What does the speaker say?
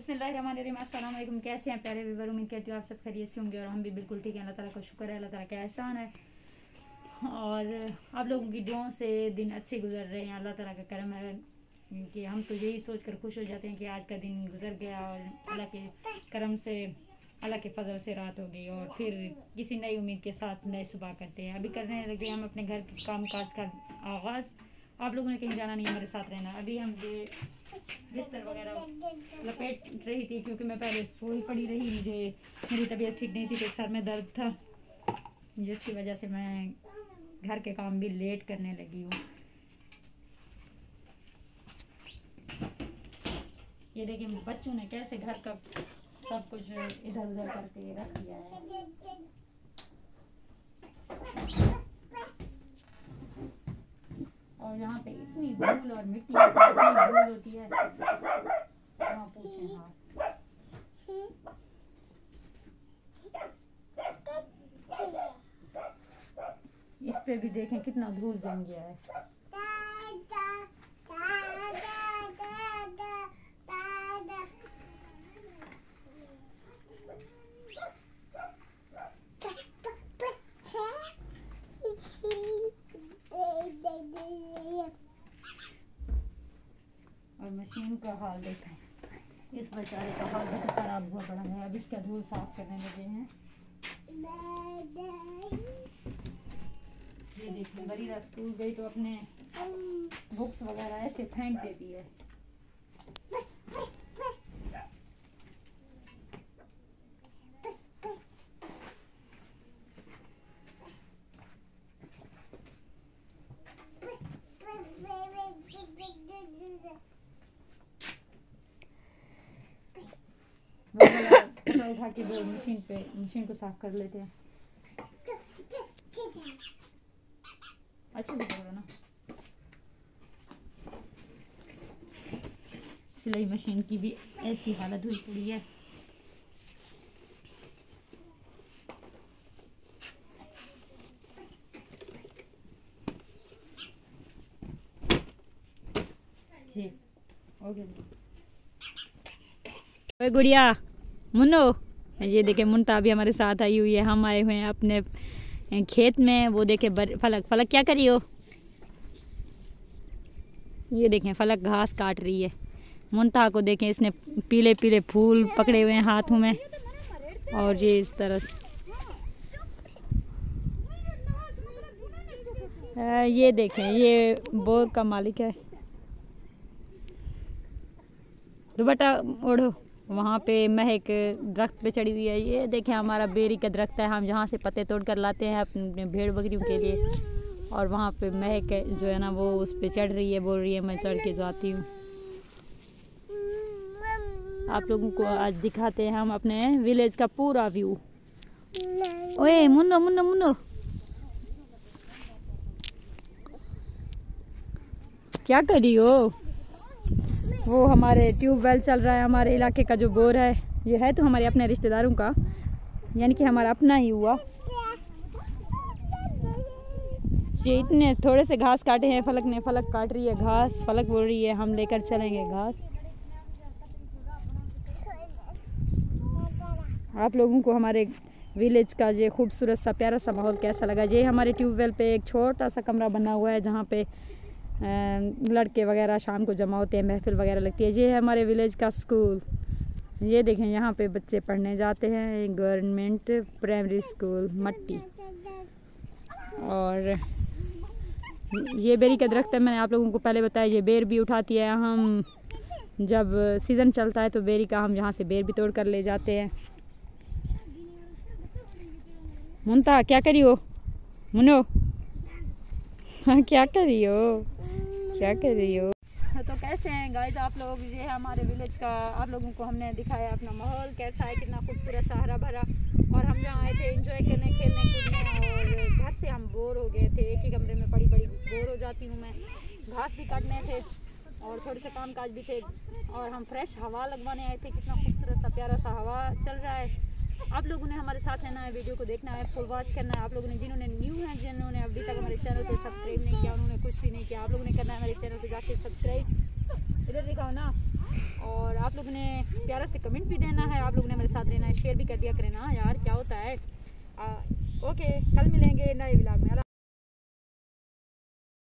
बिस्मिल्लाहिर्रहमानिर्रहीम। अस्सलाम वालेकुम। कैसे हैं प्यारे व्यूअर? उम्मीद करती हूँ आप सब खैरियत से होंगे और हम भी बिल्कुल ठीक हैं। अल्लाह ताला का शुक्र है, अल्लाह ताला का एहसान है और आप लोगों की दुआओं से दिन अच्छे गुजर रहे हैं। अल्लाह ताला का करम है कि हम तो यही सोच कर खुश हो जाते हैं कि आज का दिन गुजर गया और अल्लाह के करम से, अल्लाह के फजल से रात हो गई और फिर किसी नई उम्मीद के साथ नए सुबह करते हैं। अभी करने लगे हम अपने घर के काम काज का आगाज़। आप लोगों ने कहीं जाना नहीं, हमारे साथ रहना। अभी हम ये बिस्तर वगैरह लपेट रही थी क्योंकि मैं पहले सोई पड़ी रही, मुझे मेरी तबीयत ठीक नहीं थी तो सर में दर्द था, जिसकी वजह से मैं घर के काम भी लेट करने लगी हूँ। ये देखिए बच्चों ने कैसे घर का सब कुछ इधर उधर करके रख दिया है। और यहाँ पे इतनी धूल और मिट्टी होती है, वहाँ पूछे। हाँ, इस पे भी देखें कितना धूल जम गया है। और मशीन का हाल देखा है, इस बेचारे का हाल बहुत खराब हुआ पड़ा है। अब इसका धूल साफ करने लगे हैं। ये देखिए बरीरा स्कूल गई तो अपने बुक्स वगैरह ऐसे फेंक देती है। उठा के वो मशीन को साफ कर लेते हैं। अच्छा भी होगा ना। सिलाई मशीन की भी ऐसी हालत हुई पड़ी है। ओए गुड़िया मुन्नो, ये देखे मुन्ता अभी हमारे साथ आई हुई है। हम आए हुए हैं अपने खेत में। वो देखे फलक क्या करी हो? ये देखें फलक घास काट रही है। मुन्ता को देखें, इसने पीले पीले फूल पकड़े हुए हैं हाथों में और ये इस तरह से। ये देखें ये बोर का मालिक है। दुपट्टा ओढ़ो। वहाँ पे महक दरख्त पे चढ़ी हुई है। ये देखें हमारा बेरी का दरख्त है, हम जहाँ से पत्ते तोड़ कर लाते हैं अपने भेड़ बकरियों के लिए। और वहाँ पे महक जो है ना वो उस पे चढ़ रही है, बोल रही है मैं चढ़ के जाती हूँ। आप लोगों को आज दिखाते हैं हम अपने विलेज का पूरा व्यू। ओए मुन्नो मुन्नो मुन्नो, क्या कर रही हो? वो हमारे ट्यूबवेल चल रहा है, हमारे इलाके का जो बोर है ये है तो हमारे अपने रिश्तेदारों का, यानी कि हमारा अपना ही हुआ। ये इतने थोड़े से घास काटे हैं फलक ने। फलक काट रही है घास, फलक बोल रही है हम लेकर चलेंगे घास। आप लोगों को हमारे विलेज का ये खूबसूरत सा प्यारा सा माहौल कैसा लगा? ये हमारे ट्यूबवेल पे एक छोटा सा कमरा बना हुआ है जहाँ पे लड़के वगैरह शाम को जमा होते हैं, महफिल वगैरह लगती है। ये है हमारे विलेज का स्कूल। ये देखें यहाँ पे बच्चे पढ़ने जाते हैं, गवर्नमेंट प्राइमरी स्कूल मट्टी। और ये बेरी का दरख्त है, मैंने आप लोगों को पहले बताया। ये बेर भी उठाती है, हम जब सीज़न चलता है तो बेरी का हम यहाँ से बेर भी तोड़ कर ले जाते हैं। मुन्ता क्या करी हो? मुन्नो क्या करी हो? क्या कर रही हो? तो कैसे हैं गाइस आप लोग? ये है हमारे विलेज का, आप लोगों को हमने दिखाया अपना माहौल कैसा है, कितना खूबसूरत सा हरा भरा। और हम जहाँ आए थे एंजॉय करने, खेलने कूदने, और घर से हम बोर हो गए थे। एक ही कमरे में बड़ी बोर हो जाती हूँ मैं। घास भी काटने थे और थोड़े से काम काज भी थे और हम फ्रेश हवा लगवाने आए थे। कितना खूबसूरत सा प्यारा सा हवा चल रहा है। आप लोगों ने हमारे साथ रहना है, वीडियो को देखना है, फुल वॉच करना है। आप लोगों ने जिन्होंने न्यू हैं, जिन्होंने अभी तक हमारे चैनल को सब्सक्राइब नहीं किया, उन्होंने कुछ भी नहीं किया, आप लोगों ने करना है हमारे चैनल को जाके सब्सक्राइब। इधर दिखाओ ना। और आप लोगों ने प्यारा से कमेंट भी देना है, आप लोगों ने मेरे साथ रहना है, शेयर भी कर दिया करें ना यार, क्या होता है। ओके, कल मिलेंगे नए व्लॉग में।